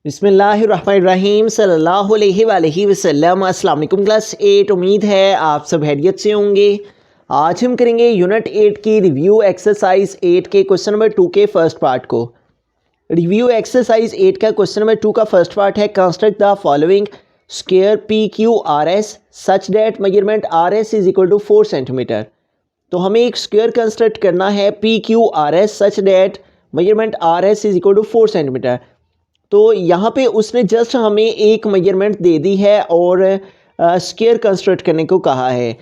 बिस्मिल्लाहिर्रहमानिर्रहीम सल्लल्लाहु अलैहि वसल्लम। अस्सलाम वालेकुम क्लास 8। उम्मीद है आप सब खैरियत से होंगे। आज हम करेंगे यूनिट 8 की रिव्यू एक्सरसाइज 8 के क्वेश्चन नंबर 2 के फर्स्ट पार्ट को। रिव्यू एक्सरसाइज 8 का क्वेश्चन नंबर 2 का फर्स्ट पार्ट है construct the following square P Q R S such that measurement R S is equal to 4 centimetre. तो हमें एक स्क्वायर कंस्ट्रक्ट करना है P Q R S such that measurement R S is equal to 4 centimetre. तो यहाँ पे उसने just हमें एक मेजरमेंट दे दी है और स्क्वायर कंस्ट्रक्ट करने को कहा है।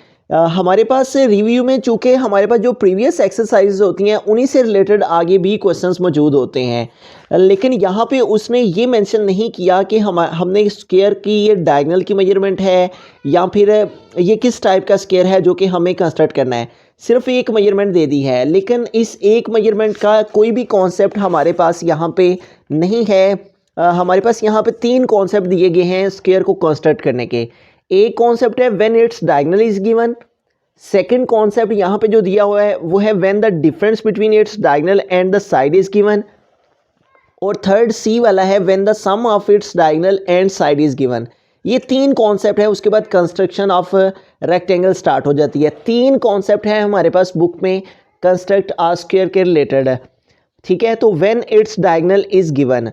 हमारे पास रिव्यू में चूँकि हमारे पास जो प्रीवियस एक्सरसाइज होती हैं उन्हीं से रिलेटेड आगे भी क्वेश्चंस मौजूद होते हैं, लेकिन यहाँ पे उसने ये मेंशन नहीं किया कि हमने स्क्वायर की ये डायगोनल की मेजरमेंट है या फिर ये किस टाइप का स्क्वायर है जो कि हमें कंस्ट्रक्ट करना है। सिर्फ एक मेजरमेंट दे दी है, लेकिन इस एक मेजरमेंट का कोई भी कॉन्सेप्ट हमारे पास यहाँ पे नहीं है। हमारे पास यहाँ पे 3 कॉन्सेप्ट दिए गए हैं स्क्वायर को कंस्ट्रक्ट करने के। एक कॉन्सेप्ट है when it's diagonal is given. Second concept यहाँ पे जो दिया हुआ है वो है when the difference between its diagonal and the side is given. और थर्ड सी वाला है when the sum of its diagonal and side is given. ये 3 कॉन्सेप्ट है, उसके बाद कंस्ट्रक्शन ऑफ रेक्टेंगल स्टार्ट हो जाती है। 3 कॉन्सेप्ट है हमारे पास बुक में कंस्ट्रक्ट आ स्क्वायर के रिलेटेड है, ठीक है। तो when it's diagonal is given,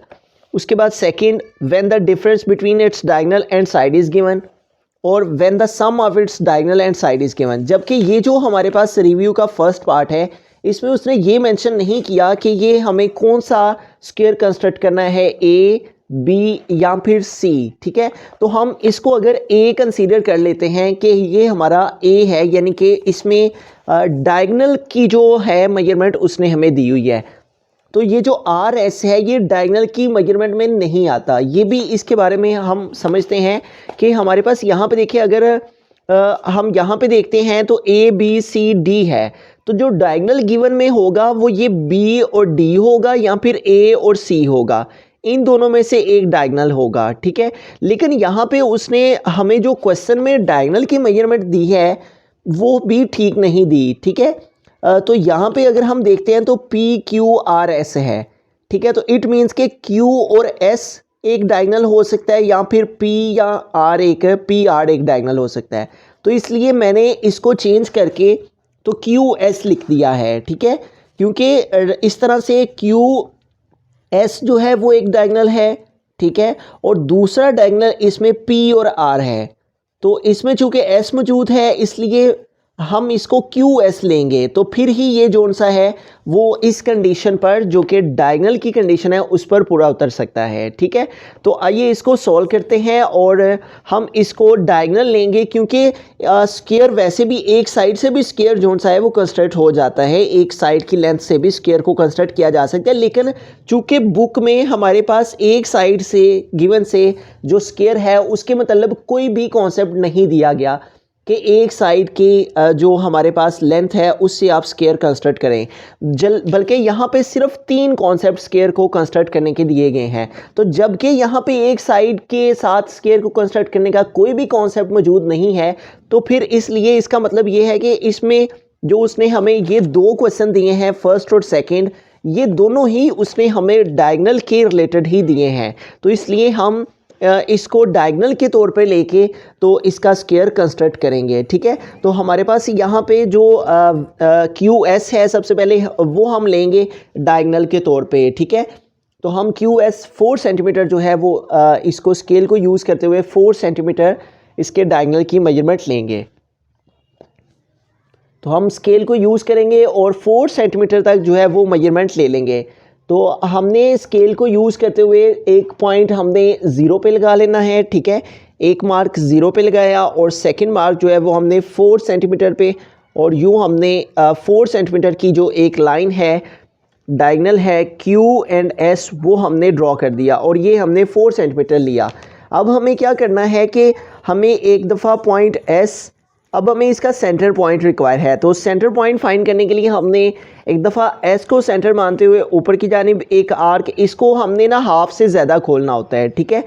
उसके बाद second when the difference between its diagonal and side is given, और when the sum of its diagonal and side is given. जबकि ये जो हमारे पास रिव्यू का फर्स्ट पार्ट है इसमें उसने ये मेंशन नहीं किया कि ये हमें कौन सा स्क्वायर कंस्ट्रक्ट करना है, ए बी या फिर सी, ठीक है। तो हम इसको अगर ए कंसीडर कर लेते हैं कि ये हमारा ए है, यानी कि इसमें डायगोनल की जो है मेजरमेंट उसने हमें दी हुई है, तो ये जो आर एस है ये डायगोनल की मेजरमेंट में नहीं आता। ये भी इसके बारे में हम समझते हैं कि हमारे पास यहाँ पे देखिए, अगर हम यहाँ पे देखते हैं तो ए बी सी डी है, तो जो डायगोनल गिवन में होगा वो ये बी और डी होगा या फिर ए और सी होगा, इन दोनों में से एक डायगोनल होगा, ठीक है। लेकिन यहाँ पे उसने हमें जो क्वेश्चन में डायगोनल की मेजरमेंट दी है वो भी ठीक नहीं दी, ठीक है। तो यहाँ पे अगर हम देखते हैं तो पी क्यू आर एस है, ठीक है। तो इट मीन्स के क्यू और एस एक डायगोनल हो सकता है या फिर पी या आर पी आर एक डायगोनल हो सकता है। तो इसलिए मैंने इसको चेंज करके तो क्यू एस लिख दिया है, ठीक है, क्योंकि इस तरह से क्यू एस जो है वो एक डायगोनल है, ठीक है, और दूसरा डायगोनल इसमें पी और आर है। तो इसमें चूंकि एस मौजूद है इसलिए हम इसको क्यू एस लेंगे, तो फिर ही ये जोन सा है वो इस कंडीशन पर जो कि डायगोनल की कंडीशन है उस पर पूरा उतर सकता है, ठीक है। तो आइए इसको सॉल्व करते हैं और हम इसको डायगोनल लेंगे, क्योंकि स्क्वायर वैसे भी एक साइड से भी स्क्वायर जोन सा है वो कंस्ट्रक्ट हो जाता है, एक साइड की लेंथ से भी स्क्वायर को कंस्ट्रक्ट किया जा सकता है। लेकिन चूंकि बुक में हमारे पास एक साइड से गिवन से जो स्क्वायर है उसके मतलब कोई भी कॉन्सेप्ट नहीं दिया गया कि एक साइड की जो हमारे पास लेंथ है उससे आप स्क्वायर कंस्ट्रक्ट करें, बल्कि यहाँ पे सिर्फ 3 कॉन्सेप्ट स्क्वायर को कंस्ट्रक्ट करने के दिए गए हैं। तो जबकि यहाँ पे एक साइड के साथ स्क्वायर को कंस्ट्रक्ट करने का कोई भी कॉन्सेप्ट मौजूद नहीं है, तो फिर इसलिए इसका मतलब ये है कि इसमें जो उसने हमें ये 2 क्वेश्चन दिए हैं फर्स्ट और सेकेंड, ये दोनों ही उसने हमें डायगोनल के रिलेटेड ही दिए हैं। तो इसलिए हम इसको डायगोनल के तौर पे लेके तो इसका स्क्वायर कंस्ट्रक्ट करेंगे, ठीक है। तो हमारे पास यहाँ पे जो क्यू एस है सबसे पहले वो हम लेंगे डायगोनल के तौर पे, ठीक है। तो हम क्यू एस 4 सेंटीमीटर जो है वो इसको स्केल को यूज़ करते हुए 4 सेंटीमीटर इसके डायगोनल की मेजरमेंट लेंगे। तो हम स्केल को यूज़ करेंगे और 4 सेंटीमीटर तक जो है वो मेजरमेंट ले लेंगे। तो हमने स्केल को यूज़ करते हुए एक पॉइंट हमने 0 पे लगा लेना है, ठीक है। एक मार्क 0 पे लगाया और सेकंड मार्क जो है वो हमने 4 सेंटीमीटर पे, और यूँ हमने 4 सेंटीमीटर की जो एक लाइन है डायगोनल है क्यू एंड एस वो हमने ड्रॉ कर दिया और ये हमने 4 सेंटीमीटर लिया। अब हमें क्या करना है कि हमें एक दफ़ा पॉइंट एस, अब हमें इसका सेंटर पॉइंट रिक्वायर है। तो सेंटर पॉइंट फाइंड करने के लिए हमने एक दफ़ा एस को सेंटर मानते हुए ऊपर की जानिब एक आर्क, इसको हमने ना हाफ से ज़्यादा खोलना होता है, ठीक है।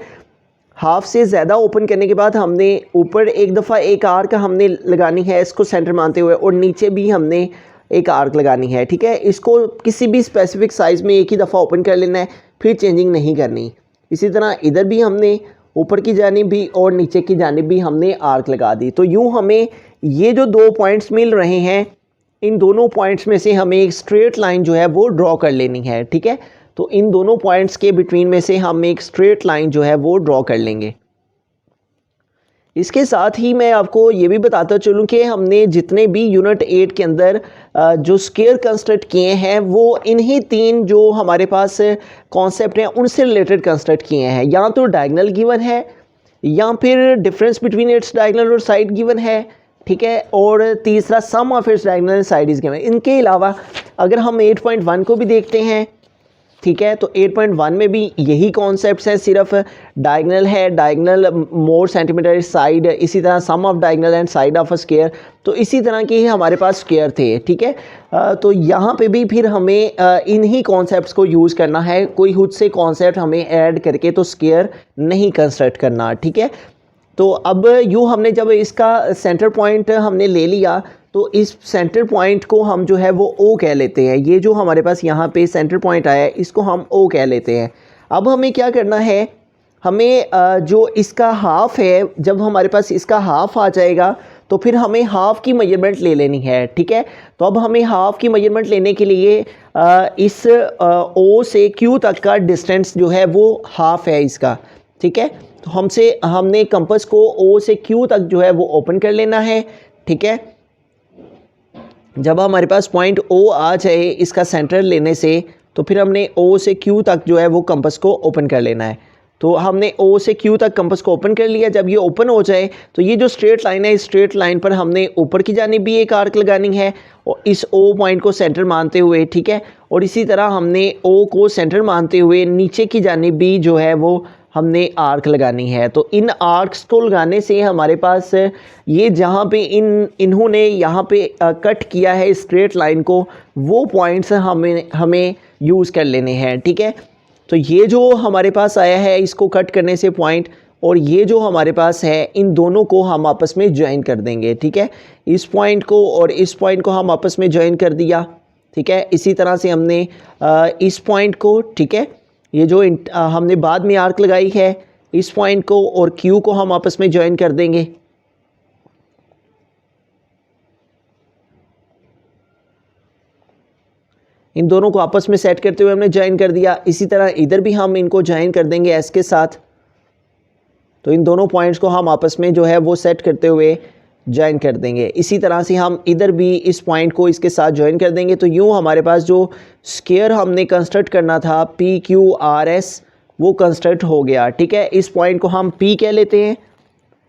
हाफ से ज़्यादा ओपन करने के बाद हमने ऊपर एक दफ़ा एक आर्क हमने लगानी है इसको सेंटर मानते हुए, और नीचे भी हमने एक आर्क लगानी है, ठीक है। इसको किसी भी स्पेसिफिक साइज़ में एक ही दफ़ा ओपन कर लेना है, फिर चेंजिंग नहीं करनी। इसी तरह इधर भी हमने ऊपर की जानिब भी और नीचे की जानिब भी हमने आर्क लगा दी। तो यूँ हमें ये जो 2 पॉइंट्स मिल रहे हैं, इन दोनों पॉइंट्स में से हमें एक स्ट्रेट लाइन जो है वो ड्रॉ कर लेनी है, ठीक है। तो इन दोनों पॉइंट्स के बिटवीन में से हम एक स्ट्रेट लाइन जो है वो ड्रॉ कर लेंगे। इसके साथ ही मैं आपको ये भी बताता चलूँ कि हमने जितने भी यूनिट 8 के अंदर जो स्केयर कंस्ट्रक्ट किए हैं वो इन्हीं 3 जो हमारे पास कॉन्सेप्ट हैं उनसे रिलेटेड कंस्ट्रक्ट किए हैं। या तो डायगोनल गिवन है या फिर डिफरेंस बिटवीन इट्स डायगोनल और साइड गिवन है, ठीक है, और तीसरा sum of its diagonal and side is given. इनके अलावा अगर हम 8.1 को भी देखते हैं, ठीक है, तो 8.1 में भी यही कॉन्सेप्ट्स हैं, सिर्फ डायगोनल है, डायगोनल मोर सेंटीमीटर साइड, इसी तरह sum of diagonal and side of a square. तो इसी तरह के ही हमारे पास स्क्वायर थे, ठीक है। तो यहाँ पे भी फिर हमें इन्हीं कॉन्सेप्ट्स को यूज़ करना है, कोई खुद से कॉन्सेप्ट हमें ऐड करके तो स्क्वायर नहीं कंस्ट्रक्ट करना, ठीक है। तो अब यूँ हमने जब इसका सेंटर पॉइंट हमने ले लिया तो इस सेंटर पॉइंट को हम जो है वो ओ कह लेते हैं। ये जो हमारे पास यहाँ पे सेंटर पॉइंट आया है इसको हम ओ कह लेते हैं। अब हमें क्या करना है, हमें जो इसका हाफ है, जब हमारे पास इसका हाफ आ जाएगा तो फिर हमें हाफ की मेजरमेंट ले लेनी है, ठीक है। तो अब हमें हाफ की मेजरमेंट लेने के लिए इस ओ से क्यू तक का डिस्टेंस जो है वो हाफ है इसका, ठीक है। तो हमने कंपास को ओ से क्यू तक जो है वो ओपन कर लेना है, ठीक है। जब हमारे पास पॉइंट ओ आ जाए इसका सेंटर लेने से तो फिर हमने ओ से क्यू तक जो है वो कंपास को ओपन कर लेना है। तो हमने ओ से क्यू तक कंपास को ओपन कर लिया। जब ये ओपन हो जाए तो ये जो स्ट्रेट लाइन है, इस स्ट्रेट लाइन पर हमने ऊपर की जानिब भी एक आर्क लगानी है और इस ओ पॉइंट को सेंटर मानते हुए, ठीक है। और इसी तरह हमने ओ को सेंटर मानते हुए नीचे की जानिब भी जो है वो हमने आर्क लगानी है। तो इन आर्क्स को लगाने से हमारे पास ये जहाँ पे इन्होंने यहाँ पे कट किया है स्ट्रेट लाइन को, वो पॉइंट्स हमें यूज़ कर लेने हैं, ठीक है। तो ये जो हमारे पास आया है इसको कट करने से पॉइंट, और ये जो हमारे पास है इन दोनों को हम आपस में ज्वाइन कर देंगे, ठीक है। इस पॉइंट को और इस पॉइंट को हम आपस में ज्वाइन कर दिया, ठीक है। इसी तरह से हमने इस पॉइंट को, ठीक है, ये जो हमने बाद में आर्क लगाई है, इस पॉइंट को और क्यू को हम आपस में ज्वाइन कर देंगे। इन दोनों को आपस में सेट करते हुए हमने ज्वाइन कर दिया। इसी तरह इधर भी हम इनको ज्वाइन कर देंगे एस के साथ। तो इन दोनों पॉइंट्स को हम आपस में जो है वो सेट करते हुए ज्वाइन कर देंगे। इसी तरह से हम इधर भी इस पॉइंट को इसके साथ ज्वाइन कर देंगे। तो यूँ हमारे पास जो स्क्वायर हमने कंस्ट्रक्ट करना था पी क्यू आर एस, वो कंस्ट्रक्ट हो गया, ठीक है। इस पॉइंट को हम पी कह लेते हैं,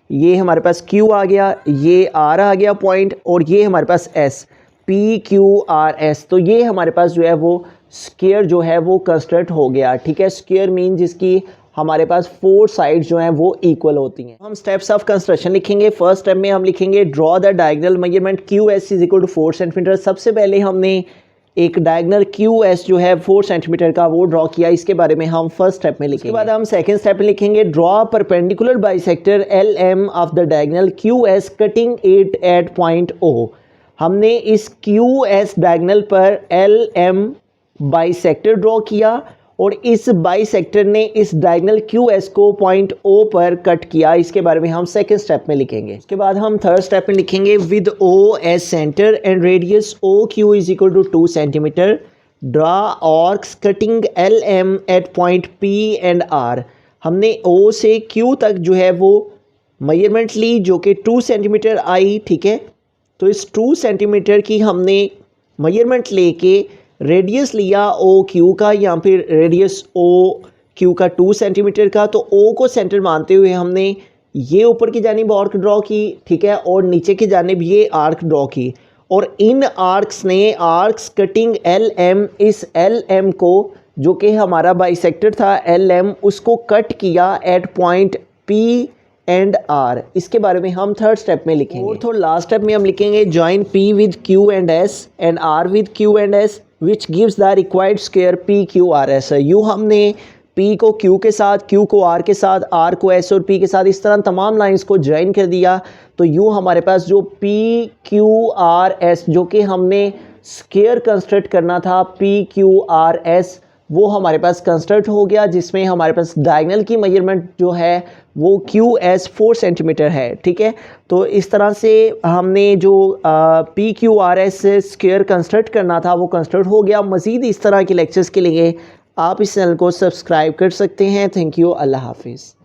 ये हमारे पास क्यू आ गया, ये आर आ गया पॉइंट, और ये हमारे पास S, P Q R S. तो ये हमारे पास जो है वो स्क्वायर जो है वो कंस्ट्रक्ट हो गया, ठीक है। स्क्वायर मीन जिसकी हमारे पास 4 साइड्स जो हैं वो इक्वल होती हैं। हम स्टेप्स ऑफ कंस्ट्रक्शन लिखेंगे। फर्स्ट स्टेप में हम लिखेंगे draw the diagonal measurement Q S is equal to 4 centimetre. सबसे पहले हमने एक डायगोनल क्यू एस जो है 4 सेंटीमीटर का वो ड्रॉ किया, इसके बारे में हम फर्स्ट स्टेप में लिखेंगे। उसके बाद हम सेकंड स्टेप में लिखेंगे draw perpendicular bisector L M of the diagonal Q S cutting it at point O. हमने इस क्यू एस डायगोनल पर एल एम बाइसेक्टर ड्रॉ किया और इस बाइसेक्टर ने इस डायगोनल क्यू एस को पॉइंट ओ पर कट किया, इसके बारे में हम सेकंड स्टेप में लिखेंगे। इसके बाद हम थर्ड स्टेप में लिखेंगे with O as centre and radius O Q is equal to 2 centimetre draw arcs cutting L M at point P and R. हमने ओ से क्यू तक जो है वो मेजरमेंट ली जो कि 2 सेंटीमीटर आई, ठीक है। तो इस 2 सेंटीमीटर की हमने मेजरमेंट लेके रेडियस लिया ओ क्यू का, या फिर रेडियस ओ क्यू का 2 सेंटीमीटर का। तो ओ को सेंटर मानते हुए हमने ये ऊपर की जानिब आर्क ड्रॉ की, ठीक है, और नीचे की जानिब ये आर्क ड्रॉ की, और इन आर्क्स ने आर्क्स कटिंग एल एम, इस एल एम को जो कि हमारा बाइसेक्टर था एल एम, उसको कट किया at point P and R. इसके बारे में हम थर्ड स्टेप में लिखेंगे। फोर्थ और लास्ट स्टेप में हम लिखेंगे join P with Q and S and R with Q and S which gives the required square P Q R S. यूँ हमने पी को क्यू के साथ, क्यू को आर के साथ, आर को एस और पी के साथ, इस तरह तमाम लाइंस को ज्वाइन कर दिया। तो यूँ हमारे पास जो पी क्यू आर एस जो कि हमने स्क्वायर कंस्ट्रक्ट करना था पी क्यू आर एस, वो हमारे पास कंस्ट्रक्ट हो गया, जिसमें हमारे पास डायगनल की मेजरमेंट जो है वो QS 4 सेंटीमीटर है। ठीक है, तो इस तरह से हमने जो PQRS स्क्वायर कंस्ट्रक्ट करना था वो कंस्ट्रक्ट हो गया। मज़ीद इस तरह के लेक्चर्स के लिए आप इस चैनल को सब्सक्राइब कर सकते हैं। थैंक यू, अल्लाह हाफिज़।